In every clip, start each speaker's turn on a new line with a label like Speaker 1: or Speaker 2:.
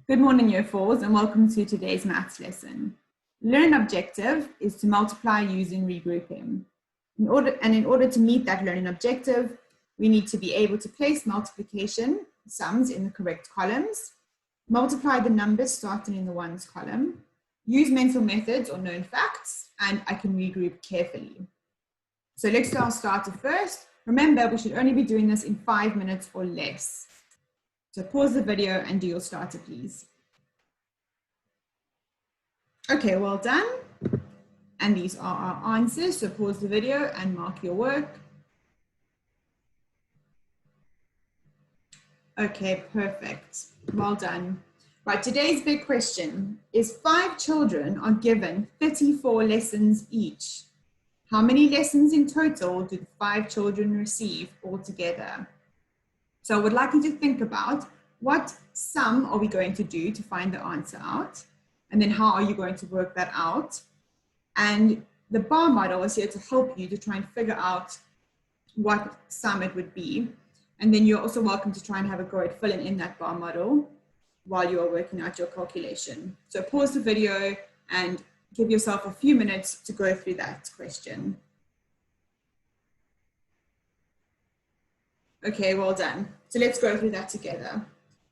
Speaker 1: Good morning, Year 4s, and welcome to today's maths lesson. Learning objective is to multiply using regrouping. In order to meet that learning objective, we need to be able to place multiplication sums in the correct columns, multiply the numbers starting in the ones column, use mental methods or known facts, and I can regroup carefully. So let's do our starter first. Remember, we should only be doing this in 5 minutes or less. So pause the video and do your starter, please. Okay, well done. And these are our answers. So pause the video and mark your work. Okay, perfect. Well done. Right, today's big question is 5 children are given 34 lessons each. How many lessons in total do the 5 children receive altogether? So I would like you to think about what sum are we going to do to find the answer out, and then how are you going to work that out? And the bar model is here to help you to try and figure out what sum it would be. And then you're also welcome to try and have a go at filling in that bar model while you are working out your calculation. So pause the video and give yourself a few minutes to go through that question. Okay, well done. So let's go through that together.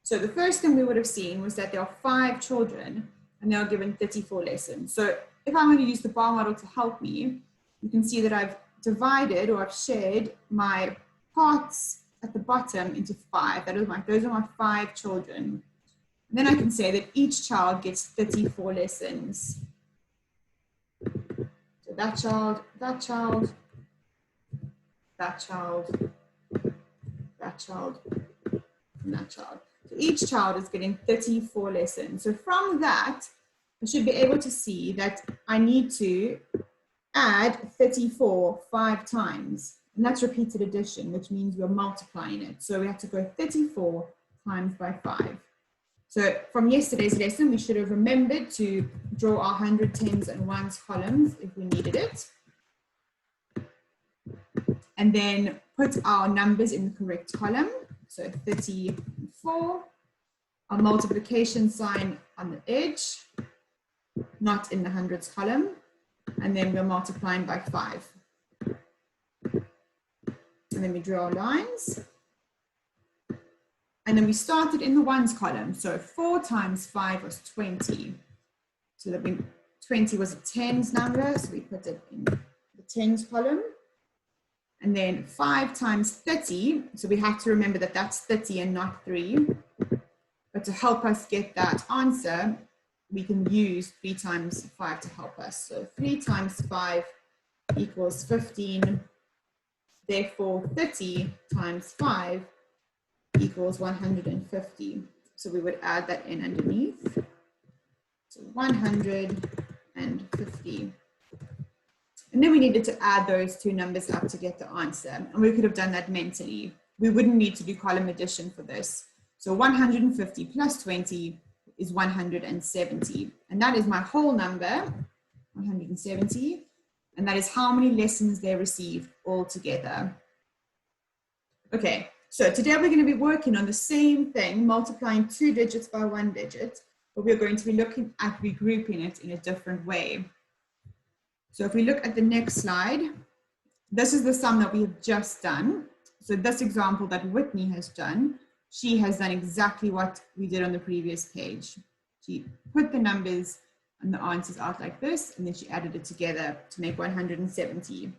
Speaker 1: So the first thing we would have seen was that there are 5 children and they are given 34 lessons. So if I'm going to use the bar model to help me, you can see that I've divided or I've shared my parts at the bottom into 5. Those are my 5 children. And then I can say that each child gets 34 lessons. So that child, that child, that child, that child, and that child. So each child is getting 34 lessons. So from that, I should be able to see that I need to add 34 5 times. And that's repeated addition, which means we're multiplying it. So we have to go 34 times by 5. So from yesterday's lesson, we should have remembered to draw our 100, 10s, and 1s columns if we needed it. And then put our numbers in the correct column. So 34, our multiplication sign on the edge, not in the hundreds column. And then we're multiplying by 5. And then we draw our lines. And then we started in the ones column. So 4 times 5 was 20. So that 20 was a tens number, so we put it in the tens column. And then 5 times 30, so we have to remember that that's 30 and not 3. But to help us get that answer, we can use 3 times 5 to help us. So 3 times 5 equals 15. Therefore, 30 times 5 equals 150. So we would add that in underneath. So 150. And then we needed to add those 2 numbers up to get the answer. And we could have done that mentally. We wouldn't need to do column addition for this. So 150 plus 20 is 170. And that is my whole number, 170. And that is how many lessons they received altogether. Okay, so today we're going to be working on the same thing, multiplying 2 digits by 1 digit, but we're going to be looking at regrouping it in a different way. So if we look at the next slide, this is the sum that we have just done. So this example that Whitney has done, she has done exactly what we did on the previous page. She put the numbers and the answers out like this, and then she added it together to make 170.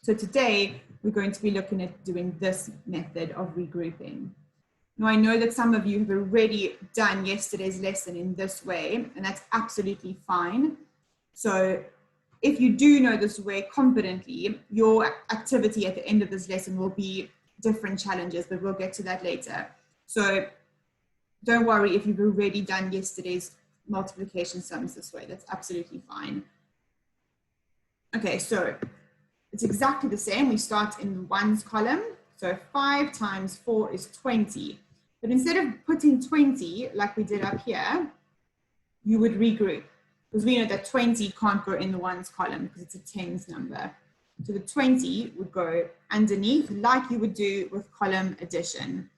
Speaker 1: So today we're going to be looking at doing this method of regrouping. Now I know that some of you have already done yesterday's lesson in this way, and that's absolutely fine. So if you do know this way confidently, your activity at the end of this lesson will be different challenges, but we'll get to that later. So don't worry if you've already done yesterday's multiplication sums this way, that's absolutely fine. Okay, so it's exactly the same. We start in the ones column. So 5 times 4 is 20. But instead of putting 20 like we did up here, you would regroup. Because we know that 20 can't go in the ones column because it's a tens number. So the 20 would go underneath like you would do with column addition.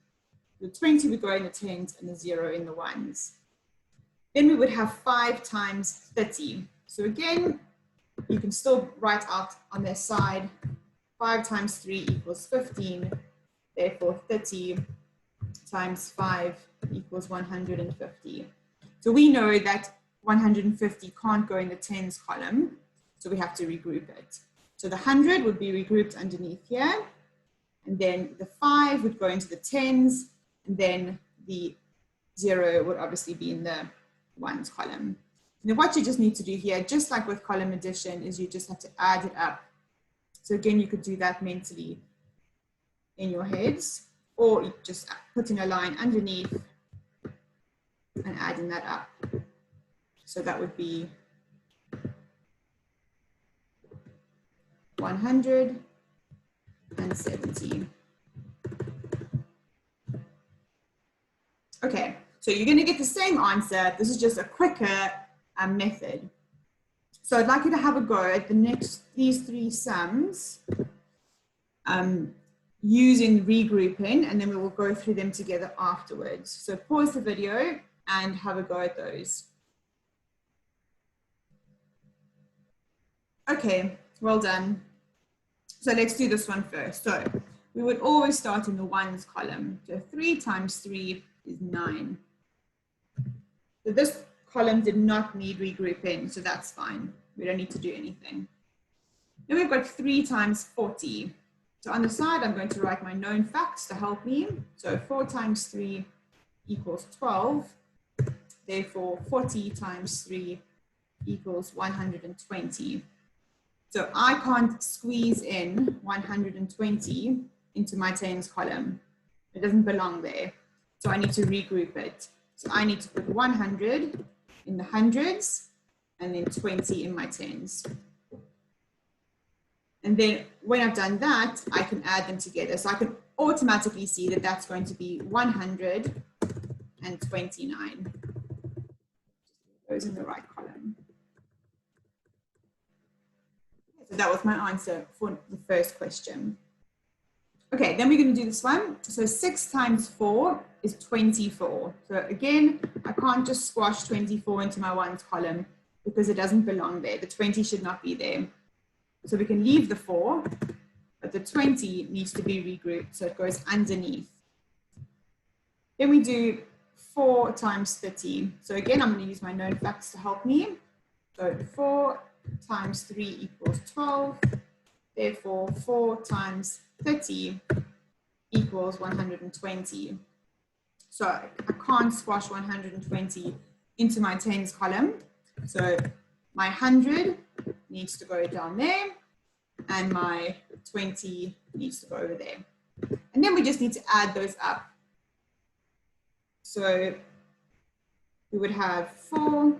Speaker 1: The 20 would go in the tens and the 0 in the ones. Then we would have 5 times 30. So again, you can still write out on their side, 5 times 3 equals 15. Therefore, 30 times 5 equals 150. So we know that 150 can't go in the tens column, so we have to regroup it. So the 100 would be regrouped underneath here, and then the 5 would go into the tens, and then the 0 would obviously be in the ones column. Now what you just need to do here, just like with column addition, is you just have to add it up. So again, you could do that mentally in your heads, or just putting a line underneath and adding that up. So that would be 170. Okay, so you're going to get the same answer. This is just a quicker method. So I'd like you to have a go at these 3 sums using regrouping, and then we will go through them together afterwards. So pause the video and have a go at those. Okay, well done. So let's do this one first. So we would always start in the ones column. So 3 times 3 is 9. So this column did not need regrouping, so that's fine. We don't need to do anything. Then we've got 3 times 40. So on the side, I'm going to write my known facts to help me. So 4 times 3 equals 12. Therefore, 40 times 3 equals 120. So I can't squeeze in 120 into my tens column. It doesn't belong there. So I need to regroup it. So I need to put 100 in the hundreds and then 20 in my tens. And then when I've done that, I can add them together. So I can automatically see that that's going to be 129. Goes in the right column. So that was my answer for the first question. Okay, then we're going to do this one. So 6 times 4 is 24. So again, I can't just squash 24 into my ones column because it doesn't belong there. The 20 should not be there. So we can leave the 4, but the 20 needs to be regrouped, so it goes underneath. Then we do 4 times 30. So again, I'm going to use my known facts to help me. So 4 times 3 equals 12. Therefore, 4 times 30 equals 120. So I can't squash 120 into my tens column. So my 100 needs to go down there, and my 20 needs to go over there. And then we just need to add those up. So we would have 4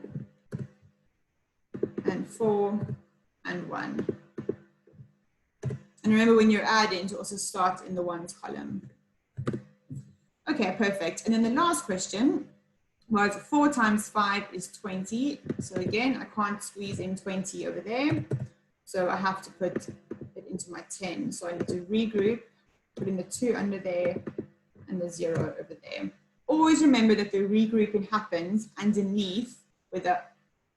Speaker 1: and 4 and 1. And remember, when you're adding, to also start in the ones column. Okay, perfect. And then the last question was 4 times 5 is 20. So again, I can't squeeze in 20 over there. So I have to put it into my 10. So I need to regroup, putting the 2 under there and the 0 over there. Always remember that the regrouping happens underneath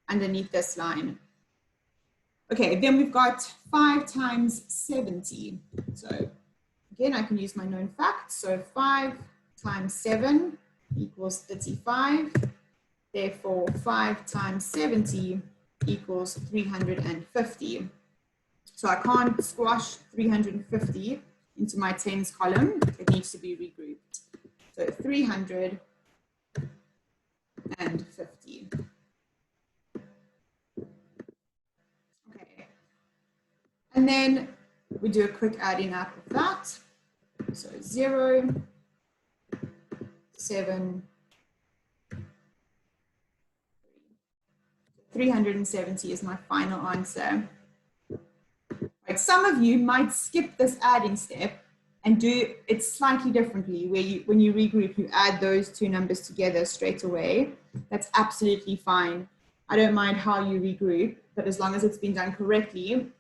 Speaker 1: underneath this line. Okay, then we've got 5 times 70. So again, I can use my known facts. So 5 times 7 equals 35. Therefore, 5 times 70 equals 350. So I can't squash 350 into my tens column. It needs to be regrouped. So 350. Okay. And then we do a quick adding up of that. So 0, 7, 370 is my final answer. Right, some of you might skip this adding step and do it slightly differently, where when you regroup, you add those 2 numbers together straight away. That's absolutely fine. I don't mind how you regroup, but as long as it's been done correctly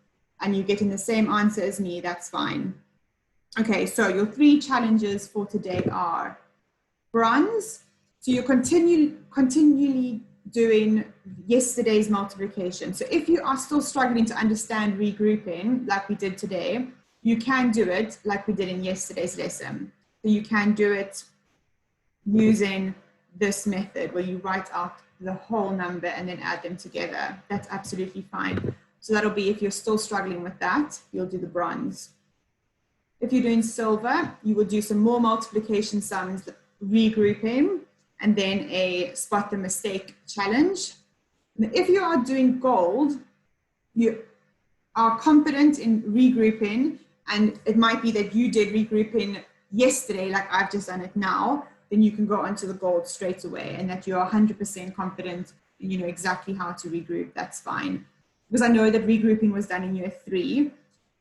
Speaker 1: and you're getting the same answer as me, that's fine. Okay, so your 3 challenges for today are bronze. So you're continually doing yesterday's multiplication. So if you are still struggling to understand regrouping like we did today, you can do it like we did in yesterday's lesson. So you can do it using this method where you write out the whole number and then add them together. That's absolutely fine. So that'll be, if you're still struggling with that, you'll do the bronze. If you're doing silver, you will do some more multiplication sums, regrouping, and then a spot the mistake challenge. And if you are doing gold, you are confident in regrouping, and it might be that you did regrouping yesterday, like I've just done it now, then you can go onto the gold straight away, and that you're 100% confident and you know exactly how to regroup. That's fine. Because I know that regrouping was done in year 3,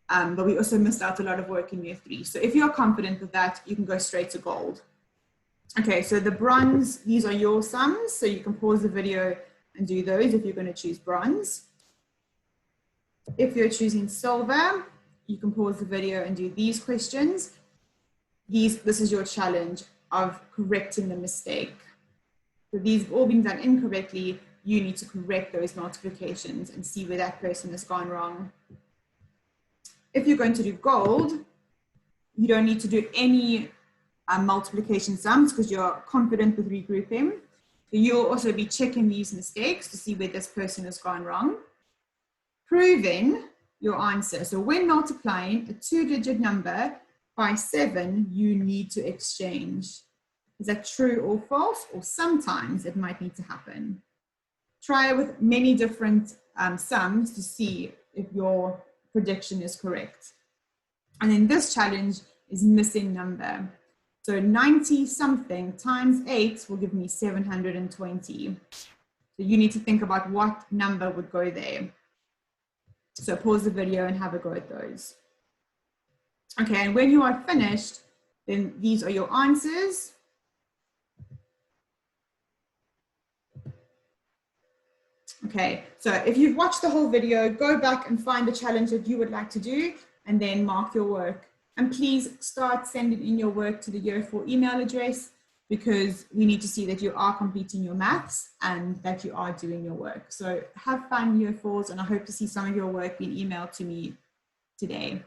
Speaker 1: but we also missed out a lot of work in year 3. So if you're confident with that, you can go straight to gold. Okay, so the bronze, these are your sums. So you can pause the video and do those if you're going to choose bronze. If you're choosing silver, you can pause the video and do these questions. This is your challenge of correcting the mistake. So these have all been done incorrectly. You need to correct those multiplications and see where that person has gone wrong. If you're going to do gold, you don't need to do any multiplication sums because you're confident with regrouping. So you'll also be checking these mistakes to see where this person has gone wrong. Proving your answer. So when multiplying a 2-digit number by 7, you need to exchange. Is that true or false? Or sometimes it might need to happen. Try it with many different sums to see if your prediction is correct. And then this challenge is missing number. So 90 something times 8 will give me 720. So you need to think about what number would go there. So pause the video and have a go at those. Okay, and when you are finished, then these are your answers. Okay, so if you've watched the whole video, go back and find the challenge that you would like to do and then mark your work. And please start sending in your work to the year 4 email address because we need to see that you are completing your maths and that you are doing your work. So have fun, year 4s, and I hope to see some of your work being emailed to me today.